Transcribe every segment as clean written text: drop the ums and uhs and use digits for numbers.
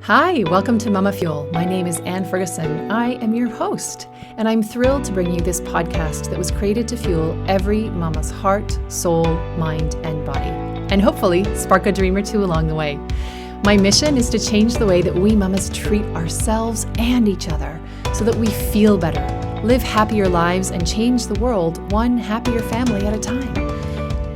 Hi, welcome to MamaFuel. My name is Anne Ferguson. I am your host, and I'm thrilled to bring you this podcast that was created to fuel every mama's heart, soul, mind, and body, and hopefully spark a dream or two along the way. My mission is to change the way that we mamas treat ourselves and each other so that we feel better, live happier lives, and change the world one happier family at a time.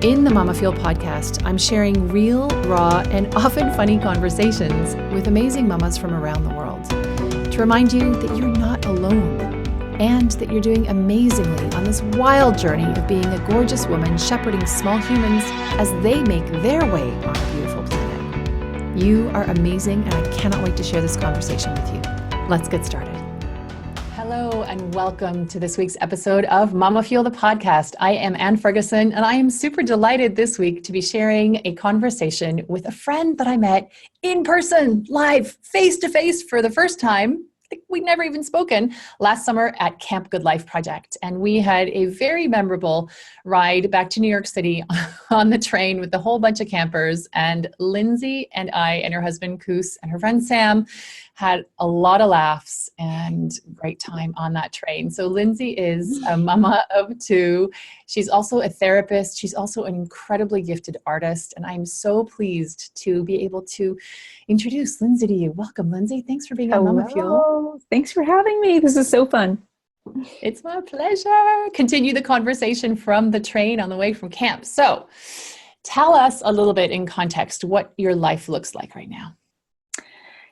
In the MamaFuel podcast, I'm sharing real, raw, and often funny conversations with amazing mamas from around the world to remind you that you're not alone and that you're doing amazingly on this wild journey of being a gorgeous woman shepherding small humans as they make their way on a beautiful planet. You are amazing, and I cannot wait to share this conversation with you. Let's get started. Hello and welcome to this week's episode of MamaFuel the podcast. I am Anne Ferguson, and I am super delighted this week to be sharing a conversation with a friend that I met in person, live, face-to-face for the first time. I think we'd never even spoken last summer at Camp Good Life Project. And we had a very memorable ride back to New York City on the train with a whole bunch of campers. And Lindsay and I and her husband, Koos, and her friend Sam had a lot of laughs and great time on that train. So Lindsay is a mama of two. She's also a therapist. She's also an incredibly gifted artist. And I'm so pleased to be able to introduce Lindsay to you. Welcome, Lindsay. Thanks for being on MamaFuel. Thanks for having me. This is so fun. It's my pleasure. Continue the conversation from the train on the way from camp. So tell us a little bit in context what your life looks like right now.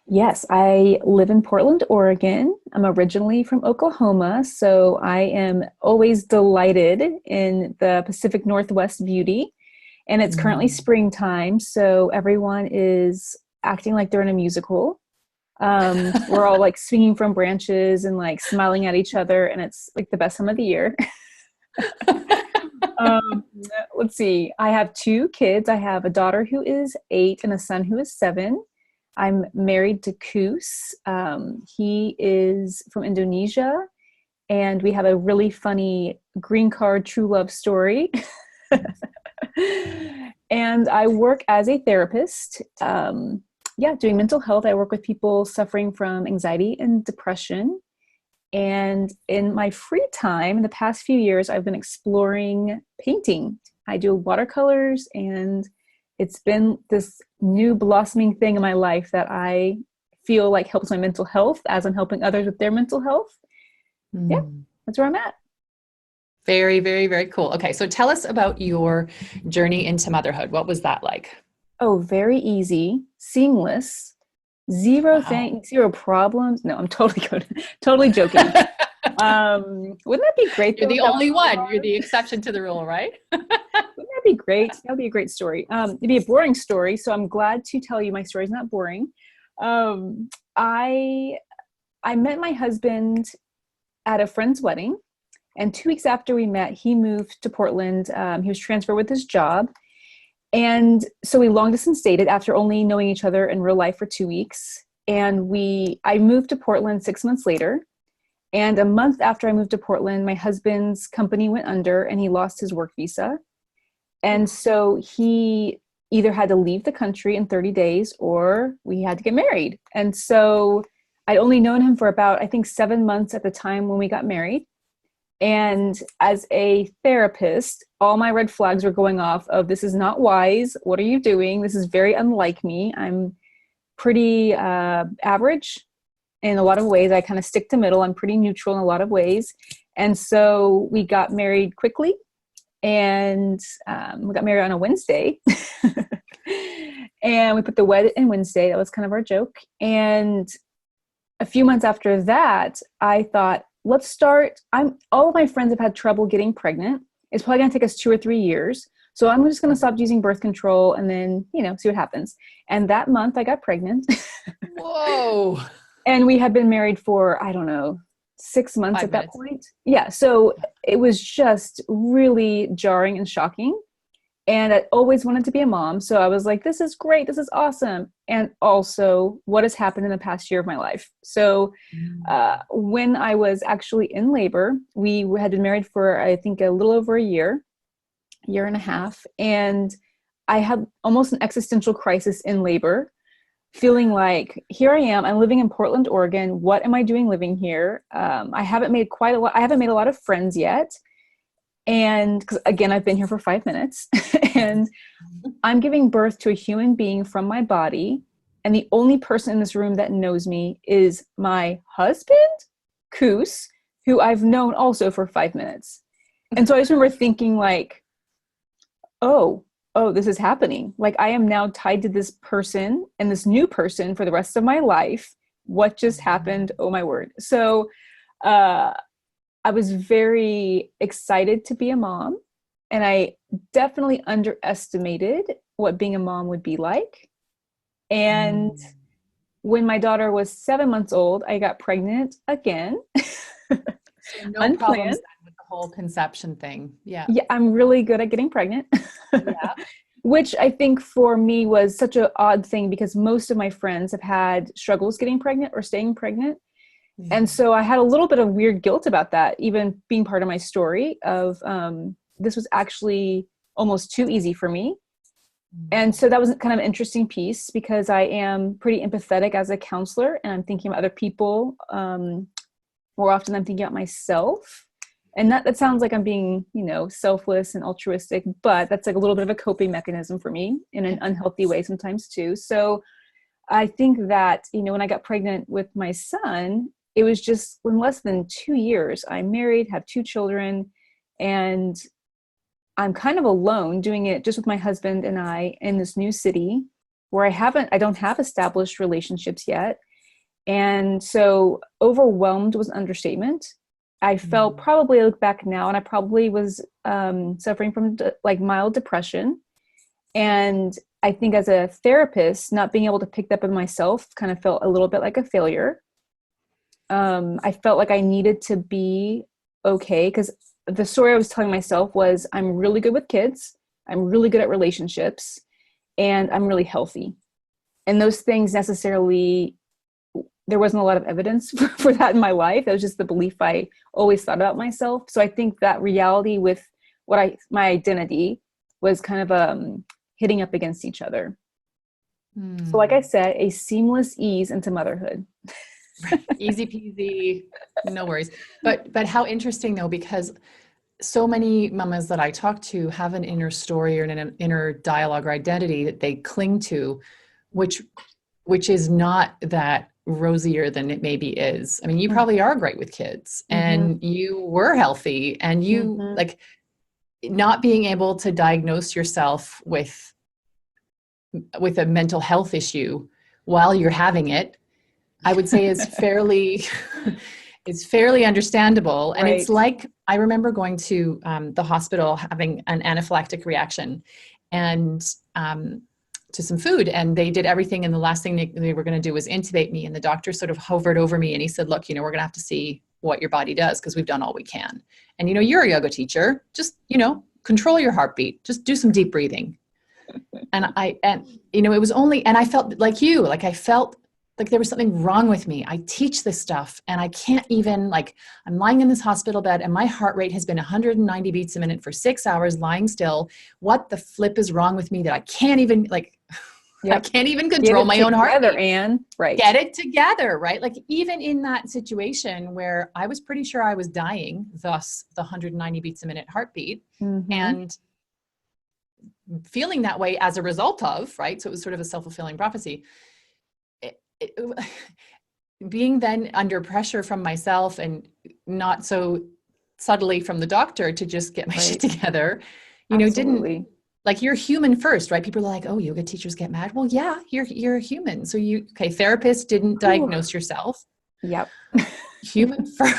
Yes, I live in Portland, Oregon. I'm originally from Oklahoma, so I am always delighted in the Pacific Northwest beauty. And it's currently springtime, so everyone is acting like they're in a musical. We're all like swinging from branches and like smiling at each other, and it's like the best time of the year. Let's see. I have two kids. I have a daughter who is 8 and a son who is 7. I'm married to Koos. He is from Indonesia, and we have a really funny green card true love story. And I work as a therapist. Doing mental health. I work with people suffering from anxiety and depression. And in my free time, in the past few years, I've been exploring painting. I do watercolors, and it's been this new blossoming thing in my life that I feel like helps my mental health as I'm helping others with their mental health. Yeah, that's where I'm at. Very, very, very cool. Okay, so tell us about your journey into motherhood. What was that like? Oh, very easy, seamless, zero problems. No, I'm totally good. Totally joking. Wouldn't that be great? You're the only one. You're the exception to the rule, right? Wouldn't that be great? That would be a great story. It'd be a boring story, so I'm glad to tell you my story is not boring. I met my husband at a friend's wedding, and 2 weeks after we met, he moved to Portland. He was transferred with his job. And so we long distance dated after only knowing each other in real life for 2 weeks. And I moved to Portland 6 months later. And a month after I moved to Portland, my husband's company went under and he lost his work visa. And so he either had to leave the country in 30 days or we had to get married. And so I'd only known him for about, I think, 7 months at the time when we got married. And as a therapist, all my red flags were going off of, this is not wise. What are you doing? This is very unlike me. I'm pretty average in a lot of ways. I kind of stick to middle. I'm pretty neutral in a lot of ways. And so we got married quickly, and we got married on a Wednesday. And we put the wed in Wednesday. That was kind of our joke. And a few months after that, I thought, let's start. All of my friends have had trouble getting pregnant. It's probably going to take us 2 or 3 years. So I'm just going to stop using birth control and then, see what happens. And that month I got pregnant. Whoa. And we had been married for, 6 months at that point. Yeah. So it was just really jarring and shocking. And I always wanted to be a mom. So I was like, this is great. This is awesome. And also what has happened in the past year of my life. So when I was actually in labor, we had been married for, I think, a little over a year and a half. And I had almost an existential crisis in labor, feeling like, here I am, I'm living in Portland, Oregon. What am I doing living here? I haven't made a lot of friends yet. And because again, I've been here for 5 minutes and I'm giving birth to a human being from my body. And the only person in this room that knows me is my husband, Koos, who I've known also for 5 minutes. And so I just remember thinking like, oh, this is happening. Like I am now tied to this person and this new person for the rest of my life. What just happened? Oh my word. So I was very excited to be a mom, and I definitely underestimated what being a mom would be like. And when my daughter was 7 months old, I got pregnant again. So no problems with the whole conception thing. Yeah. Yeah, I'm really good at getting pregnant. Yeah. Which I think for me was such an odd thing because most of my friends have had struggles getting pregnant or staying pregnant. And so I had a little bit of weird guilt about that, even being part of my story of this was actually almost too easy for me. And so that was kind of an interesting piece because I am pretty empathetic as a counselor, and I'm thinking about other people more often than I'm thinking about myself. And that sounds like I'm being, selfless and altruistic, but that's like a little bit of a coping mechanism for me in an unhealthy way sometimes too. So I think that, when I got pregnant with my son, it was just in less than 2 years, I'm married, have 2 children, and I'm kind of alone doing it just with my husband and I in this new city where I don't have established relationships yet. And so overwhelmed was an understatement. I felt probably, I look back now, and I probably was suffering from like mild depression. And I think as a therapist, not being able to pick that up in myself kind of felt a little bit like a failure. I felt like I needed to be okay because the story I was telling myself was I'm really good with kids, I'm really good at relationships, and I'm really healthy. And those things necessarily, there wasn't a lot of evidence for that in my life. That was just the belief I always thought about myself. So I think that reality with my identity was kind of hitting up against each other. So like I said, a seamless ease into motherhood. Easy peasy, no worries. But how interesting though, because so many mamas that I talk to have an inner story or an inner dialogue or identity that they cling to, which is not that rosier than it maybe is. I mean, you probably are great with kids and you were healthy, and you like not being able to diagnose yourself with a mental health issue while you're having it, I would say is fairly understandable. And it's like, I remember going to the hospital having an anaphylactic reaction and to some food, and they did everything. And the last thing they were going to do was intubate me. And the doctor sort of hovered over me and he said, look, we're going to have to see what your body does because we've done all we can. And, you're a yoga teacher, just, control your heartbeat, just do some deep breathing. And it was only, and I felt like I felt like there was something wrong with me. I teach this stuff and I can't even, I'm lying in this hospital bed and my heart rate has been 190 beats a minute for 6 hours lying still. What the flip is wrong with me that I can't even I can't even control my own heart rate. Anne. Right. Get it together, right? Like even in that situation where I was pretty sure I was dying, thus the 190 beats a minute heartbeat, and feeling that way as a result of, right? So it was sort of a self-fulfilling prophecy. Being then under pressure from myself and not so subtly from the doctor to just get my shit together, didn't, like, you're human first, right? People are like, oh, yoga teachers get mad. Well, yeah, you're a human. So therapist didn't diagnose yourself. Yep. Human first,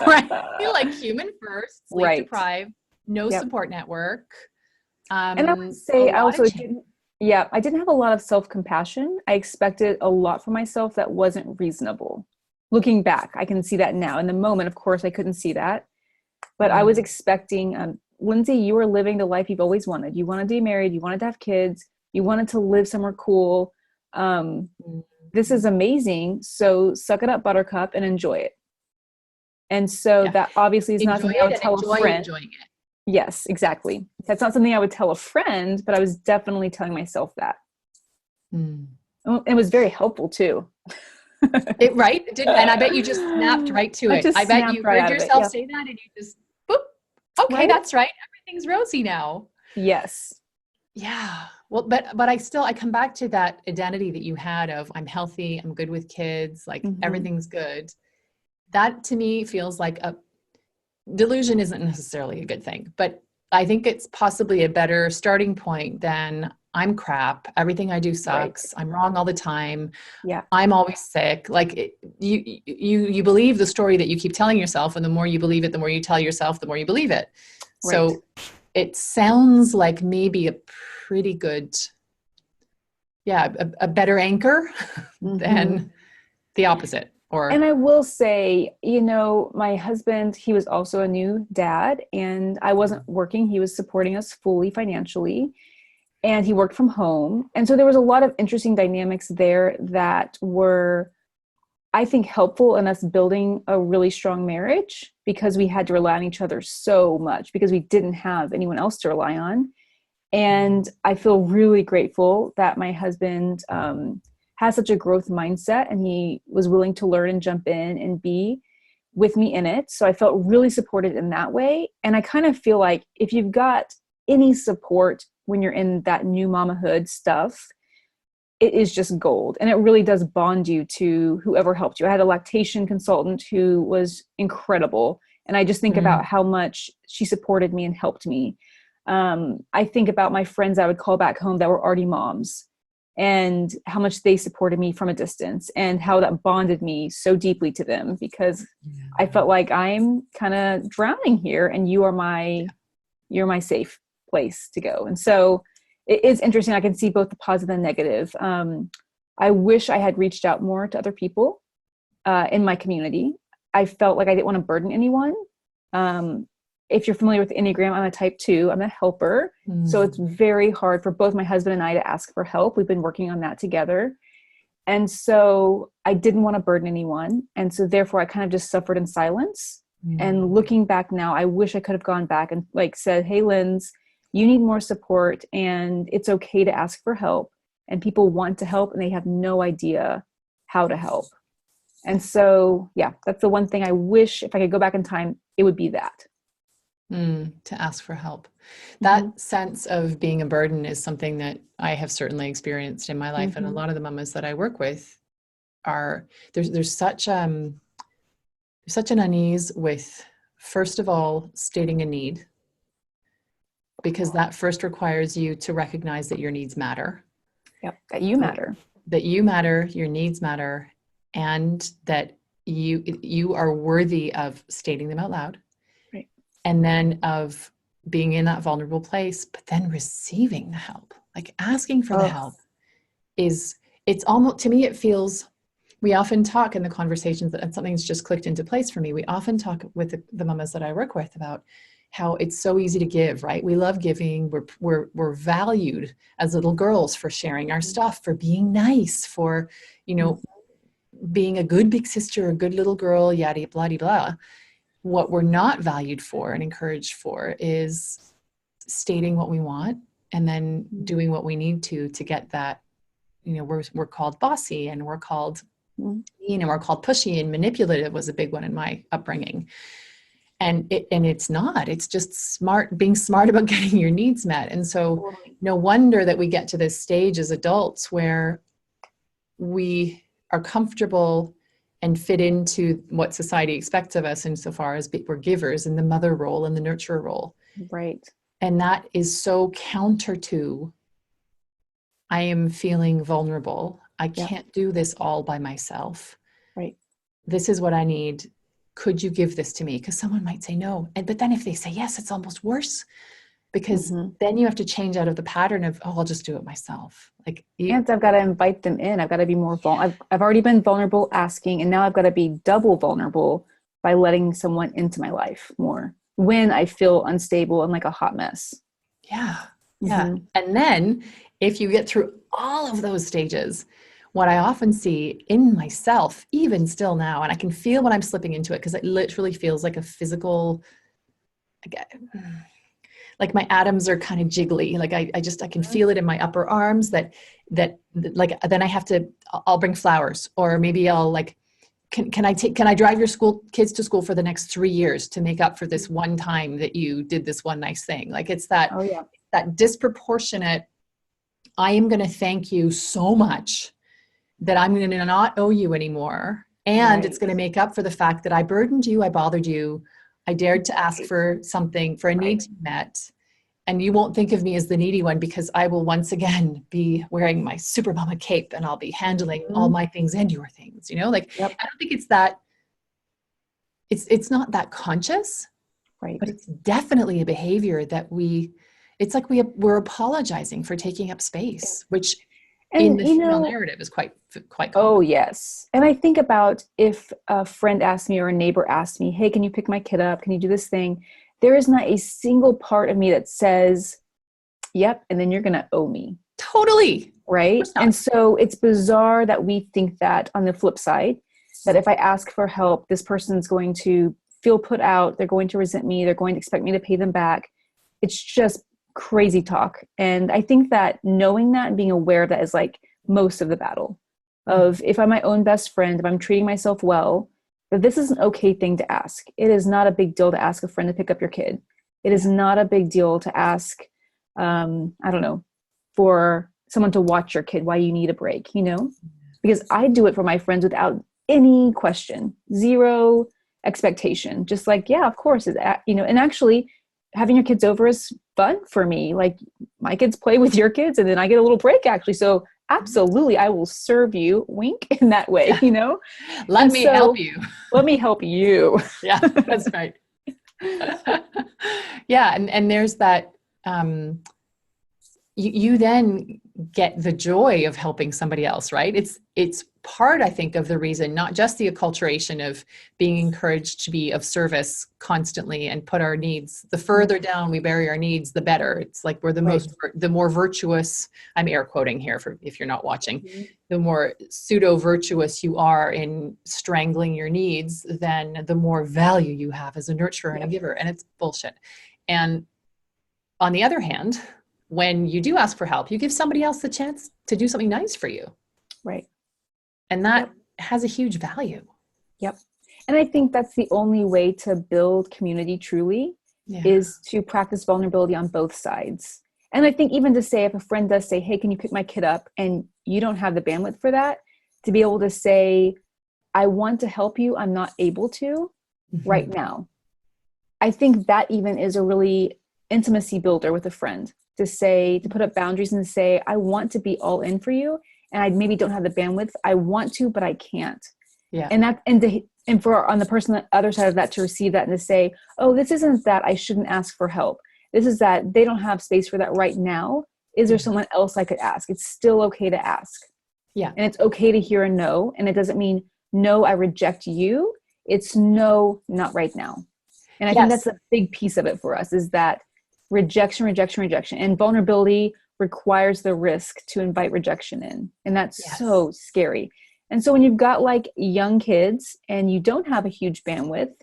right? Like human first, sleep deprived, no support network. And I would say I also didn't have a lot of self-compassion. I expected a lot from myself that wasn't reasonable. Looking back, I can see that now. In the moment, of course, I couldn't see that. But I was expecting, Lindsay, you were living the life you've always wanted. You wanted to be married. You wanted to have kids. You wanted to live somewhere cool. This is amazing. So suck it up, buttercup, and enjoy it. And so that obviously is not something I would tell a friend. Enjoying it. Yes, exactly. That's not something I would tell a friend, but I was definitely telling myself that. It was very helpful too. Right? It did, and I bet you just snapped right to it. I bet you right heard yourself say that and you just, boop, okay, right? that's right. Everything's rosy now. Yes. Yeah. Well, but I come back to that identity that you had of I'm healthy, I'm good with kids, like everything's good. That to me feels like a delusion isn't necessarily a good thing, but I think it's possibly a better starting point than I'm crap. Everything I do sucks. Right. I'm wrong all the time. Yeah. I'm always sick. Like you believe the story that you keep telling yourself, and the more you believe it, the more you tell yourself, the more you believe it. Right. So it sounds like maybe a pretty good, a better anchor than the opposite. And I will say, my husband, he was also a new dad, and I wasn't working. He was supporting us fully financially, and he worked from home. And so there was a lot of interesting dynamics there that were, I think, helpful in us building a really strong marriage, because we had to rely on each other so much because we didn't have anyone else to rely on. And I feel really grateful that my husband has such a growth mindset, and he was willing to learn and jump in and be with me in it. So I felt really supported in that way. And I kind of feel like if you've got any support when you're in that new mamahood stuff, it is just gold. And it really does bond you to whoever helped you. I had a lactation consultant who was incredible. And I just think about how much she supported me and helped me. I think about my friends I would call back home that were already moms, and how much they supported me from a distance, and how that bonded me so deeply to them, because I felt like I'm kind of drowning here and you're my safe place to go. And so it is interesting. I can see both the positive and negative. I wish I had reached out more to other people in my community. I felt like I didn't want to burden anyone. If you're familiar with the Enneagram, I'm a type 2. I'm a helper. So it's very hard for both my husband and I to ask for help. We've been working on that together. And so I didn't want to burden anyone. And so therefore I kind of just suffered in silence. And looking back now, I wish I could have gone back and said, hey, Linz, you need more support, and it's okay to ask for help. And people want to help and they have no idea how to help. And so, that's the one thing I wish, if I could go back in time, it would be that. To ask for help. That sense of being a burden is something that I have certainly experienced in my life. And a lot of the mamas that I work with there's such an unease with, first of all, stating a need, because that first requires you to recognize that your needs matter. Yep. That you matter. That you matter, your needs matter, and that you are worthy of stating them out loud. And then of being in that vulnerable place, but then receiving the help, like asking for the help it's almost, to me, it feels, we often talk in the conversations that something's just clicked into place for me. We often talk with the mamas that I work with about how it's so easy to give, right? We love giving. We're valued as little girls for sharing our stuff, for being nice, for, being a good big sister, a good little girl, yada, blah, blah, blah. What we're not valued for and encouraged for is stating what we want and then doing what we need to get that. We're called bossy, and we're called mean, and we're called pushy, and manipulative was a big one in my upbringing. And it's not, it's just being smart about getting your needs met. And so no wonder that we get to this stage as adults where we are comfortable and fit into what society expects of us insofar as we're givers in the mother role and the nurturer role. Right. And that is so counter to, I am feeling vulnerable. I can't do this all by myself. Right. This is what I need. Could you give this to me? Because someone might say no. But then if they say yes, it's almost worse, because then you have to change out of the pattern of, I'll just do it myself. And I've got to invite them in. I've got to be more vulnerable. I've already been vulnerable asking, and now I've got to be double vulnerable by letting someone into my life more when I feel unstable and like a hot mess. Yeah. And then if you get through all of those stages, what I often see in myself, even still now, and I can feel when I'm slipping into it, because it literally feels like a physical, like my atoms are kind of jiggly. Like I can feel it in my upper arms that like, then I'll bring flowers, or maybe I'll like, can I drive your kids to school for the next 3 years to make up for this one time that you did this one nice thing? Like it's that, that disproportionate, I am going to thank you so much that I'm going to not owe you anymore. And it's going to make up for the fact that I burdened you, I bothered you, I dared to ask for something, for a need to be met. And you won't think of me as the needy one, because I will once again be wearing my super mama cape and I'll be handling all my things and your things, like, I don't think it's that, it's not that conscious, but it's definitely a behavior that it's like we're apologizing for taking up space, which in the female narrative is quite common. Oh, yes. And I think about if a friend asked me or a neighbor asked me, hey, can you pick my kid up? Can you do this thing? There is not a single part of me that says, yep, and then you're going to owe me. Totally. Right? And so it's bizarre that we think that on the flip side, that if I ask for help, this person's going to feel put out. They're going to resent me. They're going to expect me to pay them back. It's just crazy talk. And I think that knowing that and being aware of that is like most of the battle of, if I'm my own best friend, if I'm treating myself well, that this is an okay thing to ask. It is not a big deal to ask a friend to pick up your kid. It is not a big deal to ask, I don't know, for someone to watch your kid while you need a break, because I do it for my friends without any question, zero expectation. Just like, yeah, of course. And actually having your kids over is fun for me. Like my kids play with your kids and then I get a little break actually. So absolutely, I will serve you, wink, in that way, Let me help you. Let me help you. Yeah, that's right. Yeah. And there's that, you then get the joy of helping somebody else, right? It's part, I think, of the reason, not just the acculturation of being encouraged to be of service constantly and put our needs, the further down we bury our needs, the better. It's like we're the more virtuous, I'm air quoting here for if you're not watching, the more pseudo virtuous you are in strangling your needs, then the more value you have as a nurturer and a giver. And it's bullshit. And on the other hand, when you do ask for help, you give somebody else the chance to do something nice for you. Right. And that has a huge value. Yep. And I think that's the only way to build community truly is to practice vulnerability on both sides. And I think even to say, if a friend does say, hey, can you pick my kid up? And you don't have the bandwidth for that, to be able to say, I want to help you. I'm not able to right now. I think that even is a really intimacy builder with a friend, to put up boundaries and say, I want to be all in for you. And I maybe don't have the bandwidth. I want to, but I can't. Yeah. And for on the person on the other side of that to receive that and to say, oh, this isn't that I shouldn't ask for help. This is that they don't have space for that right now. Is there someone else I could ask? It's still okay to ask. Yeah. And it's okay to hear a no. And it doesn't mean, no, I reject you. It's no, not right now. And I think that's a big piece of it for us, is that rejection. And vulnerability requires the risk to invite rejection in. And that's so scary. And so when you've got like young kids and you don't have a huge bandwidth,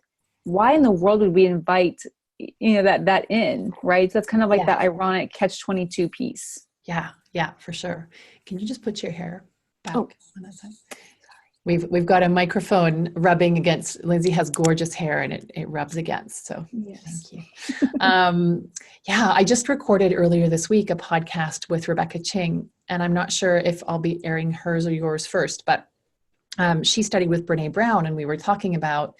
why in the world would we invite, that in, right? So that's kind of like that ironic catch-22 piece. Yeah, for sure. Can you just put your hair back on that side? We've got a microphone rubbing against. Lindsay has gorgeous hair and it rubs against. So thank you. I just recorded earlier this week a podcast with Rebecca Ching, and I'm not sure if I'll be airing hers or yours first, but she studied with Brene Brown, and we were talking about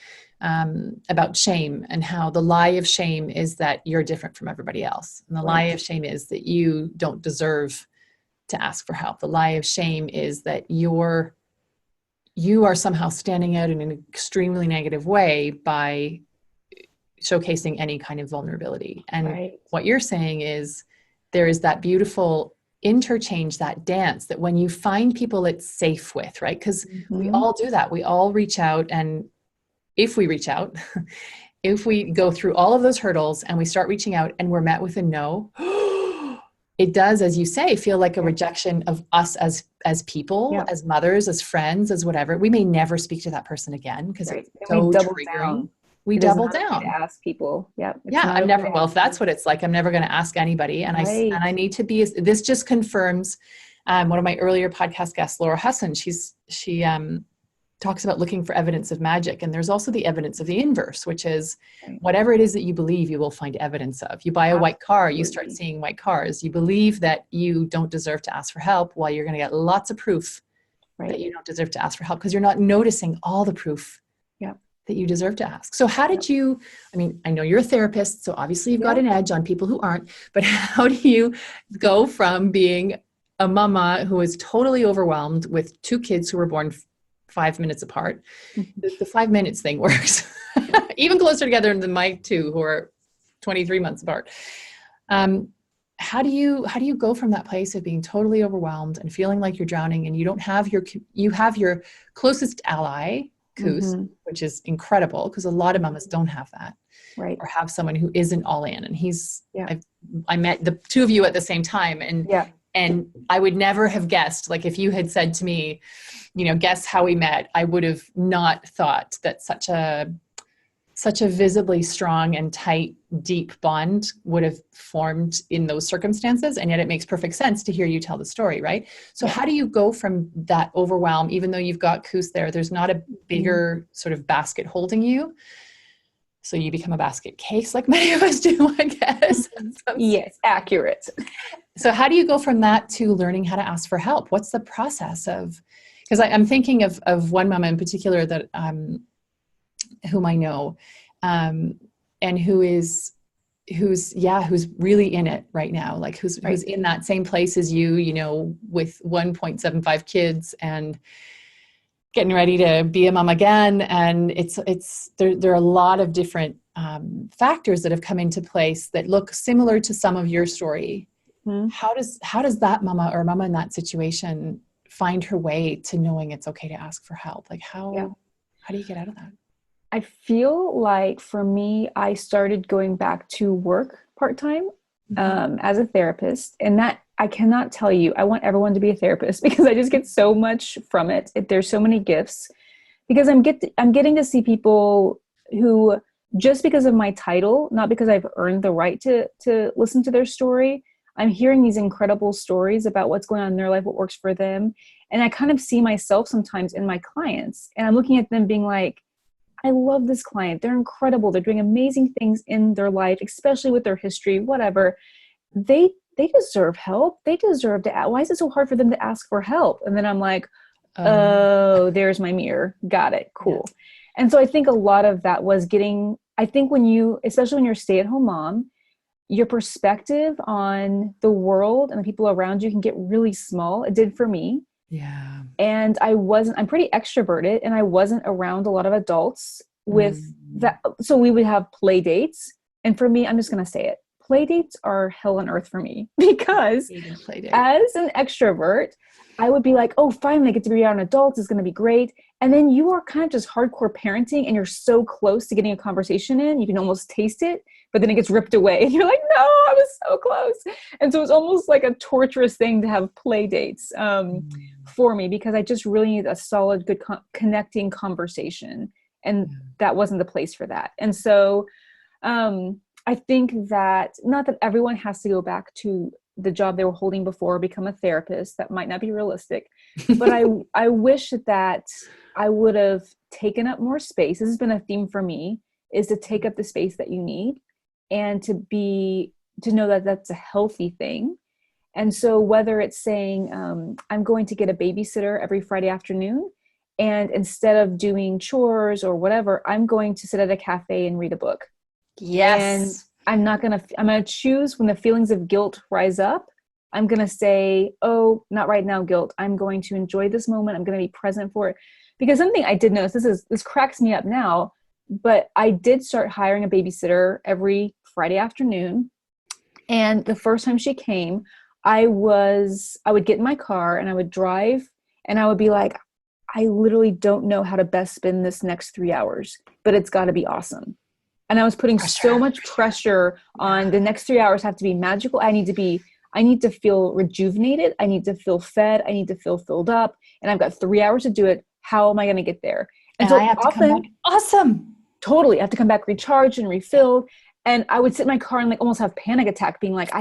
shame and how the lie of shame is that you're different from everybody else. And the lie of shame is that you don't deserve to ask for help. The lie of shame is that you are somehow standing out in an extremely negative way by showcasing any kind of vulnerability. And what you're saying is there is that beautiful interchange, that dance, that when you find people it's safe with, right? Because we all do that. We all reach out, and if we reach out, if we go through all of those hurdles and we start reaching out and we're met with a no, it does, as you say, feel like a rejection of us as people, as mothers, as friends, as whatever. We may never speak to that person again because it's so triggering. we It is double not okay down. to ask people. Yeah. It's Yeah, not I'm okay never, to well, ask if that's people. what it's like, I'm never going to ask anybody. And Right. I need to be, this just confirms, one of my earlier podcast guests, Laura Husson, she talks about looking for evidence of magic. And there's also the evidence of the inverse, which is Right. whatever it is that you believe, you will find evidence of. You buy a white car, you start Absolutely. seeing white cars. You believe that you don't deserve to ask for help, while you're going to get lots of proof that Right. you don't deserve to ask for help, because you're not noticing all the proof Yeah. that you deserve to ask. So how did you, I mean, I know you're a therapist, so obviously you've got Yeah. an edge on people who aren't, but how do you go from being a mama who is totally overwhelmed with two kids who were born 5 minutes apart? The 5 minutes thing works even closer together than my two who are 23 months apart. How do you go from that place of being totally overwhelmed and feeling like you're drowning, and you don't have you have your closest ally, Koos, which is incredible, because a lot of mamas don't have that, Right. or have someone who isn't all in. And Yeah. I met the two of you at the same time, and Yeah. and I would never have guessed, like if you had said to me, guess how we met, I would have not thought that such a visibly strong and tight, deep bond would have formed in those circumstances. And yet it makes perfect sense to hear you tell the story, right? So how do you go from that overwhelm, even though you've got Koos there's not a bigger sort of basket holding you. So you become a basket case like many of us do, I guess. Yes, accurate. So how do you go from that to learning how to ask for help? What's the process of, because I'm thinking of one mama in particular that, whom I know, and who's really in it right now, like who's in that same place as you, with 1.75 kids and getting ready to be a mom again. And there are a lot of different factors that have come into place that look similar to some of your story. How does that mama or mama in that situation find her way to knowing it's okay to ask for help? Like how do you get out of that? I feel like for me, I started going back to work part-time as a therapist. And that, I cannot tell you, I want everyone to be a therapist because I just get so much from it. There's so many gifts, because I'm getting to see people who, just because of my title, not because I've earned the right to listen to their story, I'm hearing these incredible stories about what's going on in their life, what works for them. And I kind of see myself sometimes in my clients, and I'm looking at them being like, I love this client. They're incredible. They're doing amazing things in their life, especially with their history, whatever. They deserve help. They deserve to ask. Why is it so hard for them to ask for help? And then I'm like, oh, there's my mirror. Got it. Cool. Yeah. And so I think a lot of that was especially when you're a stay-at-home mom, your perspective on the world and the people around you can get really small. It did for me. Yeah. And I'm pretty extroverted, and I wasn't around a lot of adults with that. So we would have play dates. And for me, I'm just going to say it. Play dates are hell on earth for me, because as an extrovert, I would be like, oh, finally I get to be around adults. It's going to be great. And then you are kind of just hardcore parenting, and you're so close to getting a conversation in, you can almost taste it, but then it gets ripped away. And you're like, no, I was so close. And so it's almost like a torturous thing to have play dates for me, because I just really need a solid, good connecting conversation. And that wasn't the place for that. And so I think that, not that everyone has to go back to the job they were holding before, become a therapist. That might not be realistic, but I wish that I would have taken up more space. This has been a theme for me, is to take up the space that you need, and to know that that's a healthy thing. And so whether it's saying, I'm going to get a babysitter every Friday afternoon, and instead of doing chores or whatever, I'm going to sit at a cafe and read a book. Yes. And I'm going to choose when the feelings of guilt rise up. I'm going to say, oh, not right now, guilt. I'm going to enjoy this moment. I'm going to be present for it. Because something I did notice, this cracks me up now, but I did start hiring a babysitter every Friday afternoon. And the first time she came, I would get in my car and I would drive, and I would be like, I literally don't know how to best spend this next 3 hours, but it's got to be awesome. And I was putting so much pressure on the next 3 hours have to be magical. I need to feel rejuvenated. I need to feel fed. I need to feel filled up. And I've got 3 hours to do it. How am I going to get there? And so I have to come back. Awesome. totally. I have to come back recharged and refilled. And I would sit in my car and like almost have panic attack being like,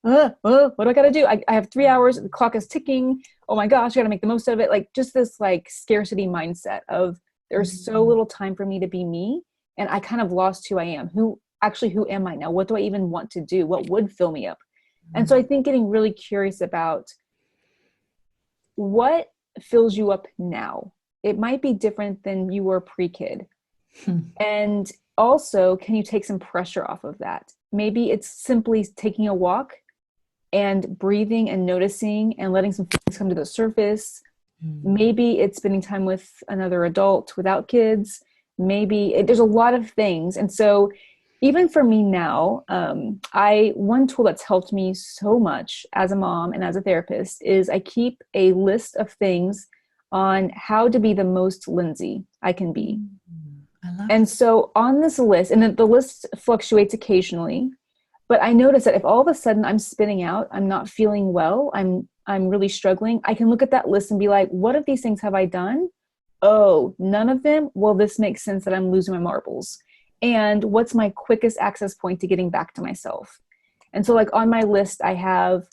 what do I got to do? I have 3 hours. The clock is ticking. Oh my gosh, I got to make the most of it. Like just this like scarcity mindset of there's so little time for me to be me. And I kind of lost who I am. Who am I now? What do I even want to do? What would fill me up? And so I think getting really curious about what fills you up now. It might be different than you were pre-kid. And also, can you take some pressure off of that? Maybe it's simply taking a walk and breathing and noticing and letting some things come to the surface. Maybe it's spending time with another adult without kids. There's a lot of things. And so even for me now, one tool that's helped me so much as a mom and as a therapist is I keep a list of things on how to be the most Lindsay I can be. And so on this list, and the list fluctuates occasionally, but I notice that if all of a sudden I'm spinning out, I'm not feeling well, I'm really struggling, I can look at that list and be like, what of these things have I done? Oh, none of them? Well, this makes sense that I'm losing my marbles. And what's my quickest access point to getting back to myself? And so like on my list, I have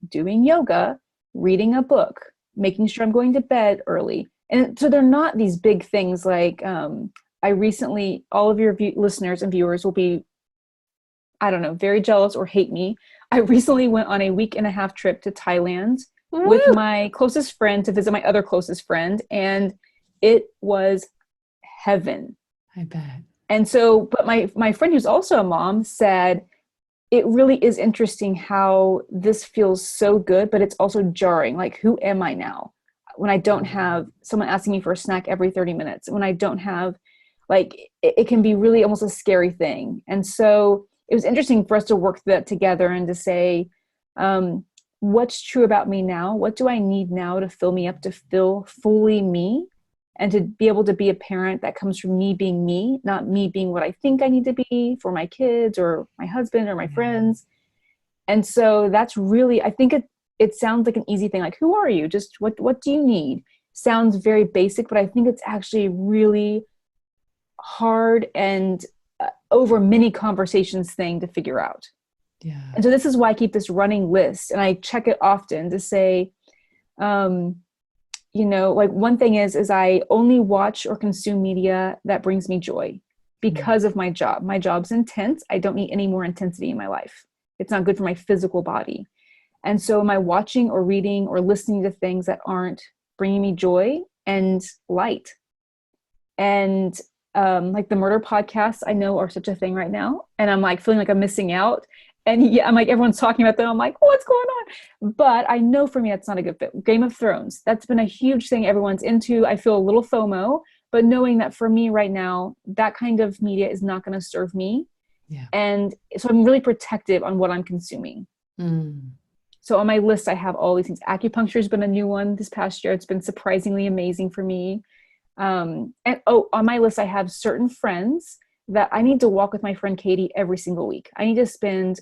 doing yoga, reading a book, making sure I'm going to bed early. And so they're not these big things like I recently, all of your listeners and viewers will be, I don't know, very jealous or hate me. I recently went on a 1.5-week trip to Thailand with my closest friend to visit my other closest friend. And it was heaven. I bet. And so, but my friend who's also a mom said, it really is interesting how this feels so good, but it's also jarring. Like, who am I now when I don't have someone asking me for a snack every 30 minutes? When I don't have, like, it can be really almost a scary thing. And so it was interesting for us to work that together and to say, what's true about me now? What do I need now to fill me up, to feel fully me? And to be able to be a parent that comes from me being me, not me being what I think I need to be for my kids or my husband or my friends. And so that's really, I think it sounds like an easy thing. Like, who are you? Just what do you need? Sounds very basic, but I think it's actually really hard and over many conversations thing to figure out. Yeah. And so this is why I keep this running list and I check it often to say, like one thing is I only watch or consume media that brings me joy because of my job. My job's intense. I don't need any more intensity in my life. It's not good for my physical body. And so am I watching or reading or listening to things that aren't bringing me joy and light? And like the murder podcasts I know are such a thing right now. And I'm like feeling like I'm missing out. And I'm like, everyone's talking about them. I'm like, what's going on? But I know for me, that's not a good fit. Game of Thrones, that's been a huge thing everyone's into. I feel a little FOMO, but knowing that for me right now, that kind of media is not going to serve me. Yeah. And so I'm really protective on what I'm consuming. So on my list, I have all these things. Acupuncture has been a new one this past year. It's been surprisingly amazing for me. And on my list, I have certain friends that I need to walk with my friend Katie every single week. I need to spend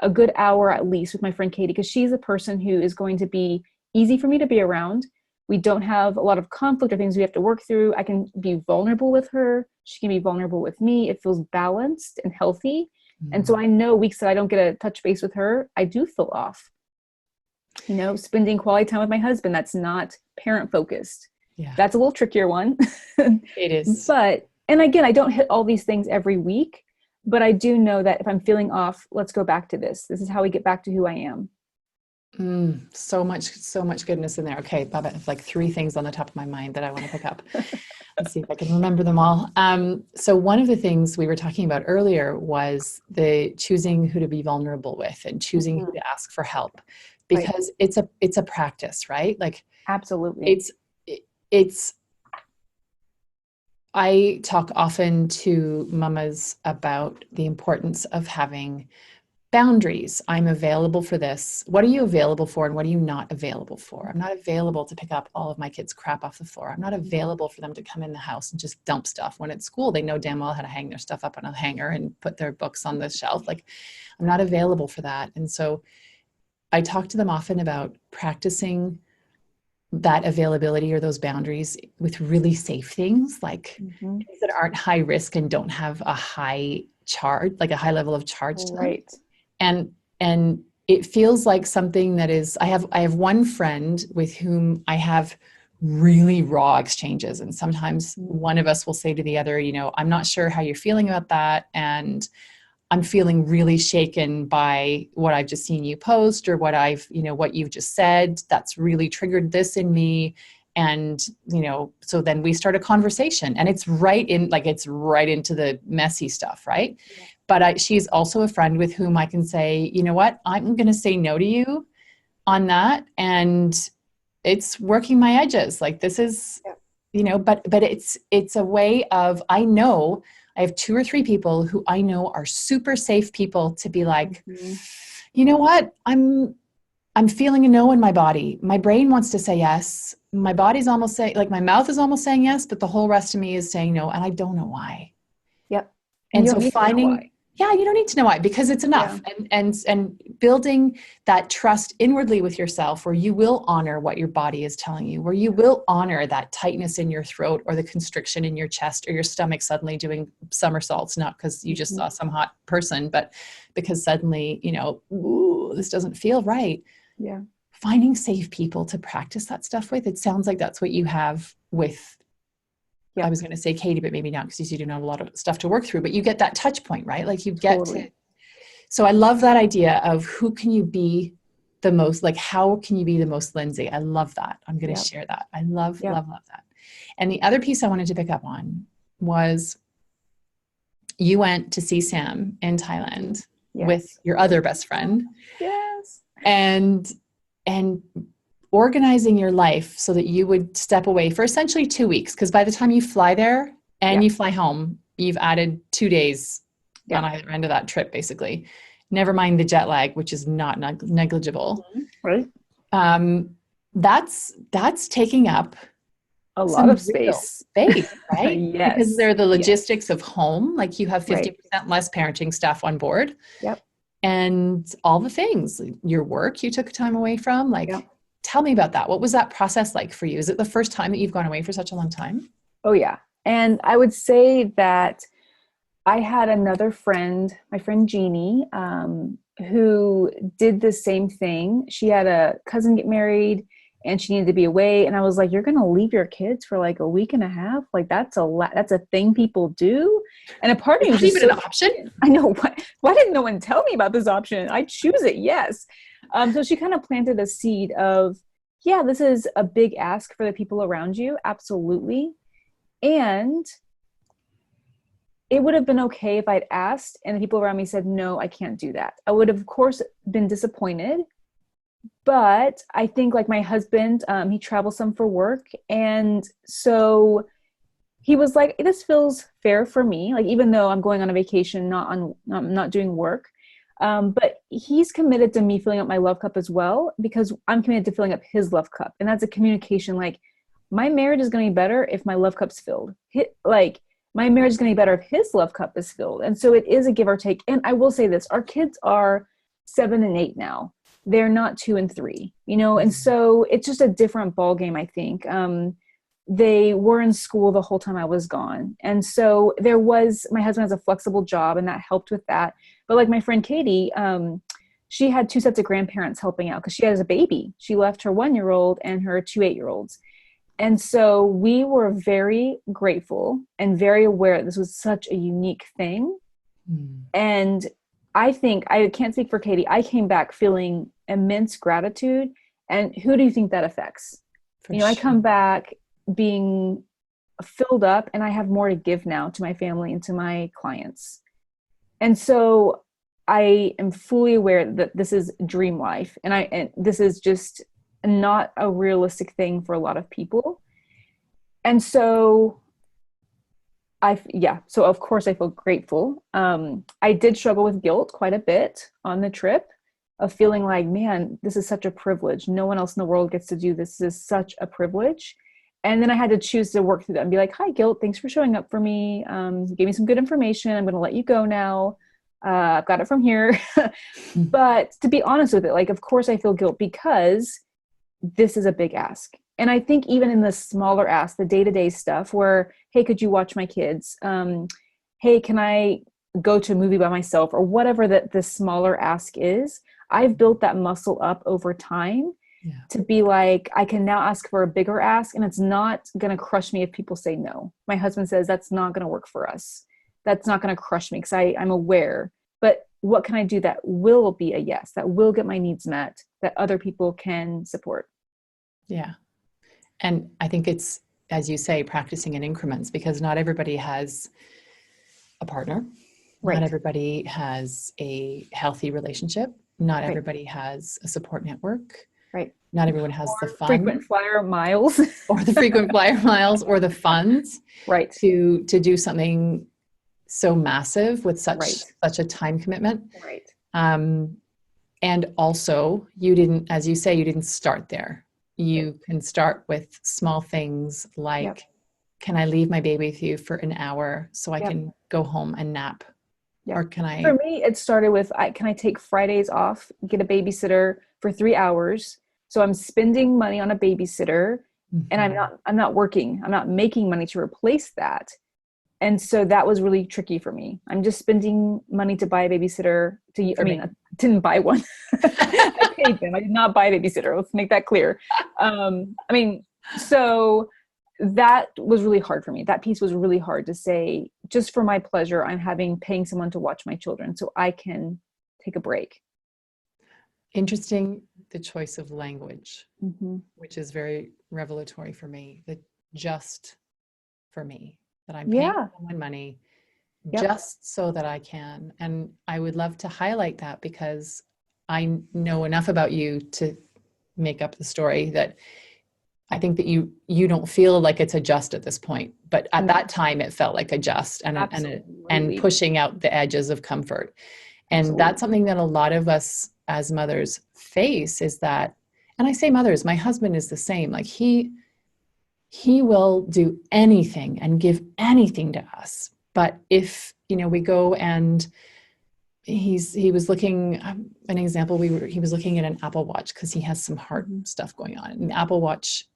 a good hour at least with my friend Katie, because she's a person who is going to be easy for me to be around. We don't have a lot of conflict or things we have to work through. I can be vulnerable with her. She can be vulnerable with me. It feels balanced and healthy. And so I know weeks that I don't get a touch base with her, I do feel off. Spending quality time with my husband, that's not parent focused. Yeah. That's a little trickier one. It is. And again, I don't hit all these things every week, but I do know that if I'm feeling off, let's go back to this. This is how we get back to who I am. So much goodness in there. Okay, Baba, I have like 3 things on the top of my mind that I want to pick up. Let's see if I can remember them all. So one of the things we were talking about earlier was the choosing who to be vulnerable with and choosing who to ask for help, because it's a practice, right? Like, absolutely. I talk often to mamas about the importance of having boundaries. I'm available for this. What are you available for and what are you not available for? I'm not available to pick up all of my kids' crap off the floor. I'm not available for them to come in the house and just dump stuff. When at school, they know damn well how to hang their stuff up on a hanger and put their books on the shelf. Like, I'm not available for that. And so I talk to them often about practicing that availability or those boundaries with really safe things, like things that aren't high risk and don't have a high charge, like a high level of charge to them. Right. And it feels like something that is, I have one friend with whom I have really raw exchanges. And sometimes one of us will say to the other, you know, I'm not sure how you're feeling about that. And I'm feeling really shaken by what I've just seen you post, or what I've, you know, what you've just said. That's really triggered this in me. And, you know, so then we start a conversation, and it's right into the messy stuff. Right. Yeah. But she's also a friend with whom I can say, you know what, I'm going to say no to you on that. And it's working my edges. Like, this is, you know, but it's a way of, I know I have 2 or 3 people who I know are super safe people to be like, you know what, I'm feeling a no in my body. My brain wants to say yes. My body's almost saying, like, my mouth is almost saying yes, but the whole rest of me is saying no. And I don't know why. Yep. And so finding, you don't need to know why, because it's enough. Yeah. And building that trust inwardly with yourself, where you will honor what your body is telling you, where you will honor that tightness in your throat, or the constriction in your chest, or your stomach suddenly doing somersaults, not because you just saw some hot person, but because suddenly, you know, ooh, this doesn't feel right. Yeah. Finding safe people to practice that stuff with. It sounds like that's what you have with, I was going to say Katie, but maybe not, because you do have a lot of stuff to work through, but you get that touch point, right? Like, you get to, so I love that idea of who can you be the most, like, how can you be the most Lindsay? I love that. I'm going to share that. I love that. And the other piece I wanted to pick up on was, you went to see Sam in Thailand with your other best friend. Yes. And organizing your life so that you would step away for essentially 2 weeks. Because by the time you fly there and you fly home, you've added 2 days on either end of that trip, basically. Never mind the jet lag, which is not negligible. Right. That's taking up a lot of space, right? Yes. Because there are the logistics of home, like you have 50% less parenting staff on board. Yep. And all the things, your work you took time away from, like, tell me about that. What was that process like for you? Is it the first time that you've gone away for such a long time? Oh yeah. And I would say that I had another friend, my friend Jeannie, who did the same thing. She had a cousin get married, and she needed to be away. And I was like, you're going to leave your kids for like a week and a half? Like, that's a thing people do. And a part of me was just even an option. I know. Why didn't no one tell me about this option? I choose it. Yes. So she kind of planted a seed of, this is a big ask for the people around you. Absolutely. And it would have been okay if I'd asked and the people around me said, no, I can't do that. I would have, of course, been disappointed. But I think, like, my husband, he travels some for work. And so he was like, this feels fair for me. Like, even though I'm going on a vacation, I'm not doing work. But he's committed to me filling up my love cup as well, because I'm committed to filling up his love cup. And that's a communication. Like, my marriage is going to be better if my love cup's filled. My marriage is going to be better if his love cup is filled. And so it is a give or take. And I will say this, our kids are 7 and 8 now. They're not 2 and 3, you know? And so it's just a different ball game, I think. They were in school the whole time I was gone. And so my husband has a flexible job, and that helped with that. But like my friend Katie, she had 2 sets of grandparents helping out because she has a baby. She left her 1-year-old and her 2 8-year-olds. And so we were very grateful and very aware that this was such a unique thing. And I think, I can't speak for Katie, I came back feeling immense gratitude. And who do you think that affects? I come back being filled up, and I have more to give now to my family and to my clients. And so I am fully aware that this is dream life, and this is just not a realistic thing for a lot of people. And so so of course I feel grateful. I did struggle with guilt quite a bit on the trip, of feeling like, man, this is such a privilege. No one else in the world gets to do this. This is such a privilege. And then I had to choose to work through that and be like, hi, guilt, thanks for showing up for me. You gave me some good information. I'm going to let you go now. I've got it from here. But to be honest with it, like, of course I feel guilt, because this is a big ask. And I think even in the smaller asks, the day-to-day stuff where, hey, could you watch my kids? Hey, can I go to a movie by myself, or whatever that the smaller ask is? I've built that muscle up over time to be like, I can now ask for a bigger ask, and it's not going to crush me if people say no. My husband says that's not going to work for us. That's not going to crush me because I'm aware. But what can I do that will be a yes, that will get my needs met, that other people can support? Yeah. And I think it's, as you say, practicing in increments, because not everybody has a partner. Right. Not everybody has a healthy relationship. Not everybody has a support network. Right. Not everyone has the fun. Frequent flyer miles. Or the frequent flyer miles, or the funds. Right. To do something so massive with such a time commitment. Right. And also, you didn't, as you say, you didn't start there. You can start with small things like, can I leave my baby with you for an hour so I can go home and nap? Or can I? For me, it started with, can I take Fridays off, get a babysitter for 3 hours? So I'm spending money on a babysitter, and I'm not working. I'm not making money to replace that. And so that was really tricky for me. I'm just spending money to buy a babysitter. I didn't buy one. I paid them. I did not buy a babysitter. Let's make that clear. So that was really hard for me. That piece was really hard to say, just for my pleasure, I'm paying someone to watch my children so I can take a break. Interesting, the choice of language, which is very revelatory for me. The just for me. That I'm paying someone money just so that I can. And I would love to highlight that, because I know enough about you to make up the story that I think that you don't feel like it's a just at this point, but at that time it felt like a just and pushing out the edges of comfort. And that's something that a lot of us as mothers face, is that, and I say mothers, my husband is the same. Like he will do anything and give anything to us. But if, we go and he was looking, an example, he was looking at an Apple Watch because he has some heart stuff going on. And the Apple Watch,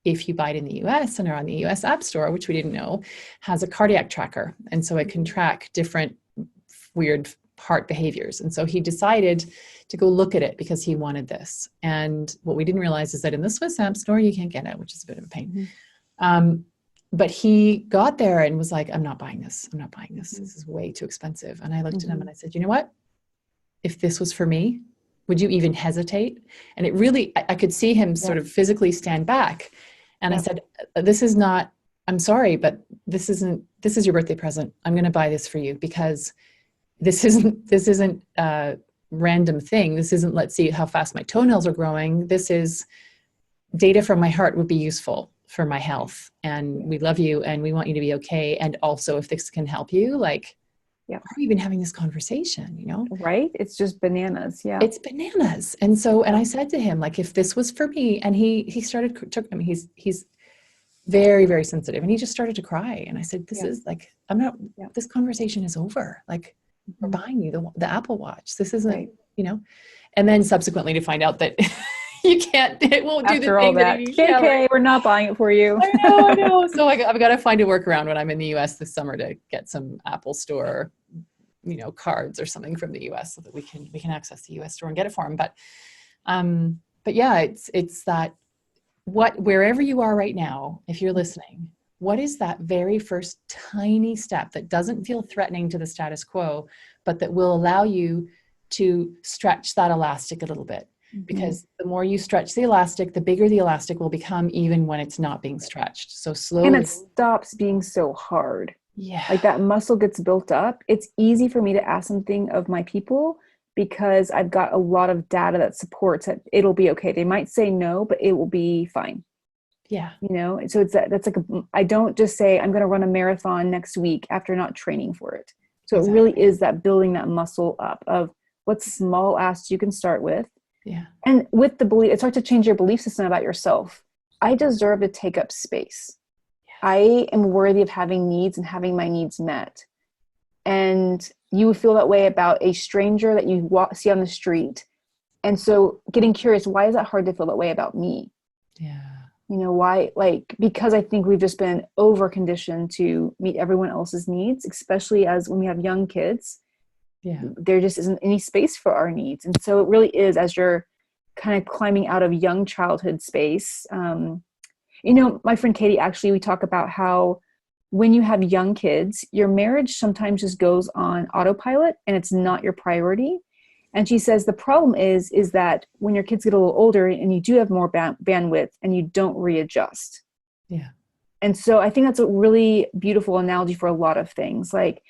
if you buy it in the US and are on the US App Store, which we didn't know, has a cardiac tracker. And so it can track different weird heart behaviors. And so he decided to go look at it because he wanted this. And what we didn't realize is that in the Swiss App Store, you can't get it, which is a bit of a pain. But he got there and was like, I'm not buying this. I'm not buying this. This is way too expensive. And I looked at him and I said, you know what? If this was for me, would you even hesitate? And it really, I could see him sort of physically stand back. And I said, this is not, I'm sorry, but this is your birthday present. I'm going to buy this for you, because this isn't a random thing. This isn't, let's see how fast my toenails are growing. This is data from my heart would be useful for my health. And we love you and we want you to be okay. And also, if this can help you, like, why are we even having this conversation, Right? It's just bananas. Yeah. It's bananas. And so, and I said to him, like, if this was for me, and he started, he's very, very sensitive, and he just started to cry. And I said, this is like, this conversation is over. Like, we're buying you the Apple Watch. This isn't, and then subsequently to find out that you can't, it won't do the thing that you okay, we're not buying it for you. I know. So I've got to find a workaround when I'm in the US this summer to get some Apple Store, cards or something from the US so that we can access the US store and get it for them. But yeah, it's that, wherever you are right now, if you're listening, what is that very first tiny step that doesn't feel threatening to the status quo, but that will allow you to stretch that elastic a little bit? Because the more you stretch the elastic, the bigger the elastic will become, even when it's not being stretched. So slowly. And it stops being so hard. Yeah. Like that muscle gets built up. It's easy for me to ask something of my people because I've got a lot of data that supports that it'll be okay. They might say no, but it will be fine. Yeah. So that's like, I don't just say I'm going to run a marathon next week after not training for it. So It really is that building that muscle up of what small asks you can start with. Yeah. And with the belief, it starts to change your belief system about yourself. I deserve to take up space. Yeah. I am worthy of having needs and having my needs met. And you feel that way about a stranger that you see on the street. And so getting curious, why is that hard to feel that way about me? Yeah. You know, why? Like, because I think we've just been over conditioned to meet everyone else's needs, especially as when we have young kids. Yeah. There just isn't any space for our needs. And so it really is, as you're kind of climbing out of young childhood space. You know, my friend Katie, actually, we talk about how when you have young kids, your marriage sometimes just goes on autopilot and it's not your priority. And she says the problem is that when your kids get a little older and you do have more bandwidth and you don't readjust. Yeah. And so I think that's a really beautiful analogy for a lot of things. Like,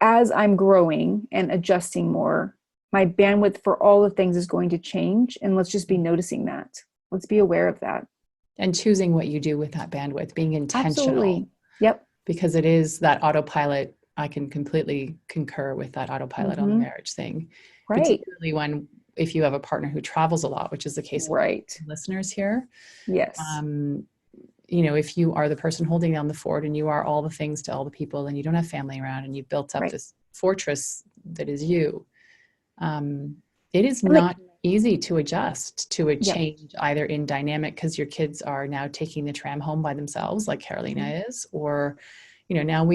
as I'm growing and adjusting more, my bandwidth for all the things is going to change. And let's just be noticing that. Let's be aware of that. And choosing what you do with that bandwidth, being intentional. Absolutely. Yep. Because it is that autopilot. I can completely concur with that autopilot on the marriage thing. Right. Particularly if you have a partner who travels a lot, which is the case of listeners here. Yes. You know, if you are the person holding down the fort and you are all the things to all the people and you don't have family around and you've built up this fortress that is you, it is not easy to adjust to a change either in dynamic because your kids are now taking the tram home by themselves like Carolina is, or, you know, now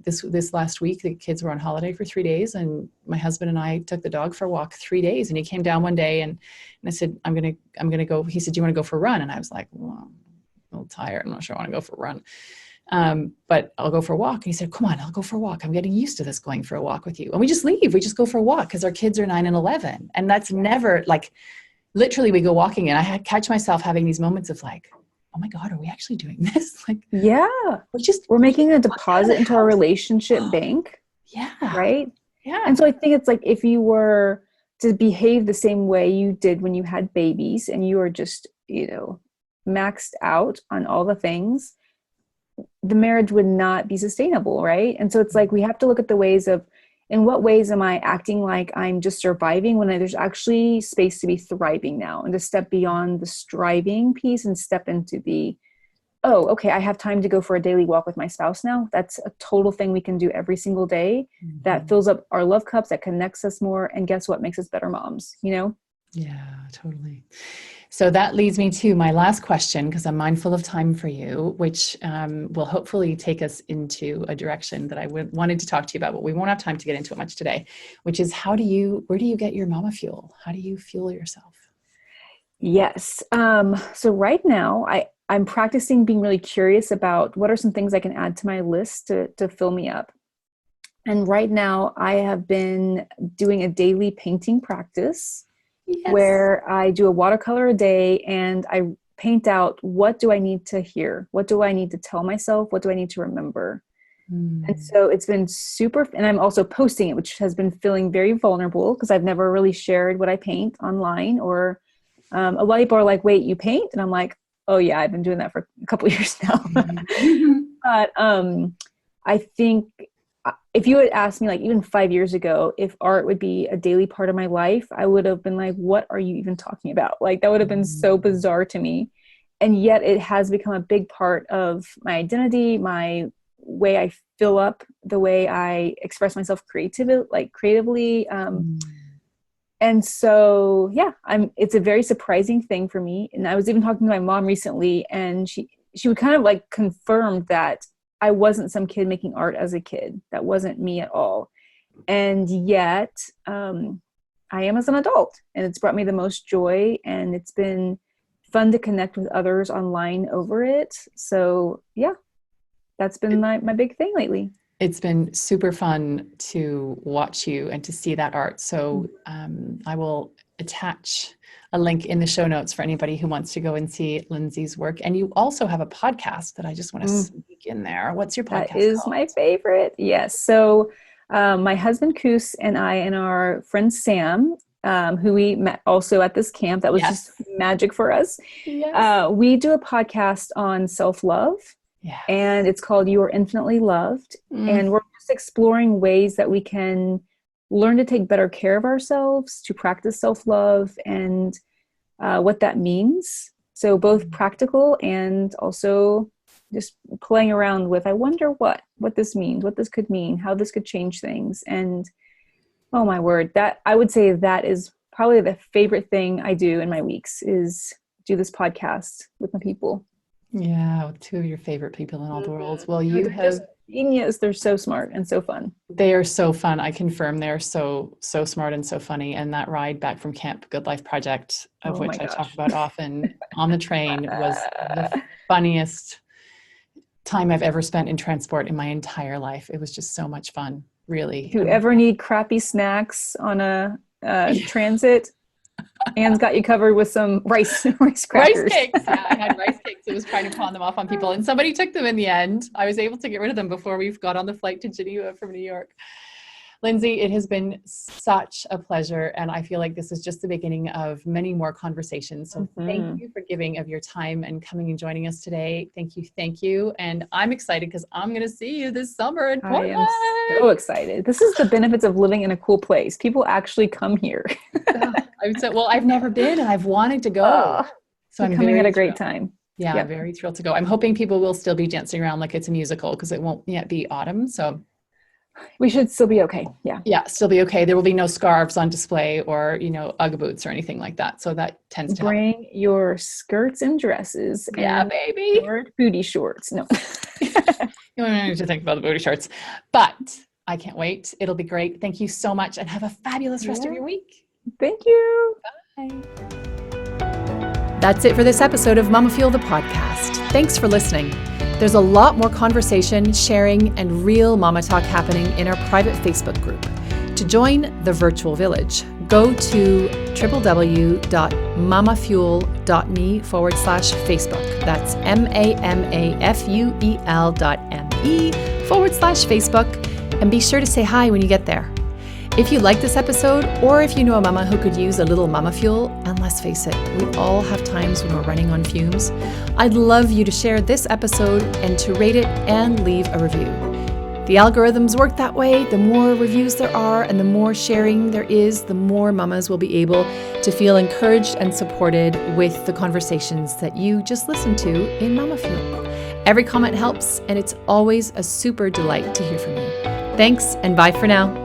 this last week, the kids were on holiday for 3 days and my husband and I took the dog for a walk 3 days, and he came down one day and I said, I'm going to go. He said, do you want to go for a run? And I was like, well, I'm a little tired. I'm not sure I want to go for a run. But I'll go for a walk. And he said, come on, I'll go for a walk. I'm getting used to this, going for a walk with you. And we just leave. We just go for a walk because our kids are 9 and 11. And that's never, like, literally we go walking and I catch myself having these moments of like, oh my God, are we actually doing this? Like, yeah, we're making a deposit into our relationship bank. Yeah. Right. Yeah. And so I think it's like, if you were to behave the same way you did when you had babies and you were just, you know, maxed out on all the things, the marriage would not be sustainable. Right. And so it's like, we have to look at the ways of, in what ways am I acting like I'm just surviving when there's actually space to be thriving now, and to step beyond the striving piece and step into the, oh, okay, I have time to go for a daily walk with my spouse now. That's a total thing we can do every single day that fills up our love cups, that connects us more. And guess what? Makes us better moms, you know? Yeah, totally. So that leads me to my last question, because I'm mindful of time for you, which will hopefully take us into a direction that I wanted to talk to you about, but we won't have time to get into it much today, which is where do you get your mama fuel? How do you fuel yourself? Yes. So right now I'm practicing being really curious about what are some things I can add to my list to fill me up. And right now I have been doing a daily painting practice. Yes. Where I do a watercolor a day and I paint out, what do I need to hear? What do I need to tell myself? What do I need to remember? And so it's been super, and I'm also posting it, which has been feeling very vulnerable because I've never really shared what I paint online, or a lot of people are like, wait, you paint? And I'm like, oh yeah, I've been doing that for a couple of years now. But I think if you had asked me, like, even 5 years ago, if art would be a daily part of my life, I would have been like, what are you even talking about? Like, that would have been so bizarre to me. And yet it has become a big part of my identity, my way I fill up, the way I express myself creatively. And so, yeah, it's a very surprising thing for me. And I was even talking to my mom recently, and she would kind of like confirm that I wasn't some kid making art as a kid. That wasn't me at all. And yet I am as an adult, and it's brought me the most joy, and it's been fun to connect with others online over it. So yeah, that's been my big thing lately. It's been super fun to watch you and to see that art. So I will attach a link in the show notes for anybody who wants to go and see Lindsay's work. And you also have a podcast that I just want to sneak in there. What's your podcast That is called? My favorite. Yes. So my husband Koos and I and our friend Sam, who we met also at this camp, that was just magic for us. Yes. We do a podcast on self-love. Yes. And it's called You Are Infinitely Loved. And we're just exploring ways that we can learn to take better care of ourselves, to practice self-love, and what that means. So both practical and also just playing around with, I wonder what this means, what this could mean, how this could change things. And oh my word, that I would say that is probably the favorite thing I do in my weeks, is do this podcast with my people. Yeah, with two of your favorite people in all the world. Well, They're just genius. They're so smart and so fun. They are so fun. I confirm they're so smart and so funny. And that ride back from Camp Good Life Project, of which I talk about often on the train, was the funniest time I've ever spent in transport in my entire life. It was just so much fun, really. If you ever need crappy snacks on a transit, Anne's got you covered with some rice crackers. Rice cakes. Yeah, I had rice cakes. I was trying to pawn them off on people, and somebody took them in the end. I was able to get rid of them before we got on the flight to Geneva from New York. Lindsay, it has been such a pleasure, and I feel like this is just the beginning of many more conversations. So thank you for giving of your time and coming and joining us today. Thank you. And I'm excited because I'm going to see you this summer in Portland. I am so excited. This is the benefits of living in a cool place. People actually come here. I've never been, and I've wanted to go. So I'm coming at a great time. Yeah, I'm very thrilled to go. I'm hoping people will still be dancing around like it's a musical because it won't yet be autumn. So we should still be okay. Yeah, still be okay. There will be no scarves on display or, Ugg boots or anything like that. So that tends to bring your skirts and dresses. Yeah, baby. Or booty shorts. No. You don't need to think about the booty shorts. But I can't wait. It'll be great. Thank you so much and have a fabulous rest of your week. Thank you. Bye. That's it for this episode of MamaFuel the podcast. Thanks for listening. There's a lot more conversation, sharing, and real mama talk happening in our private Facebook group. To join the virtual village, go to www.mamafuel.me/Facebook. That's MAMAFUEL.me/Facebook. And be sure to say hi when you get there. If you like this episode, or if you know a mama who could use a little mama fuel, and let's face it, we all have times when we're running on fumes, I'd love you to share this episode and to rate it and leave a review. The algorithms work that way. The more reviews there are and the more sharing there is, the more mamas will be able to feel encouraged and supported with the conversations that you just listened to in MamaFuel. Every comment helps, and it's always a super delight to hear from you. Thanks, and bye for now.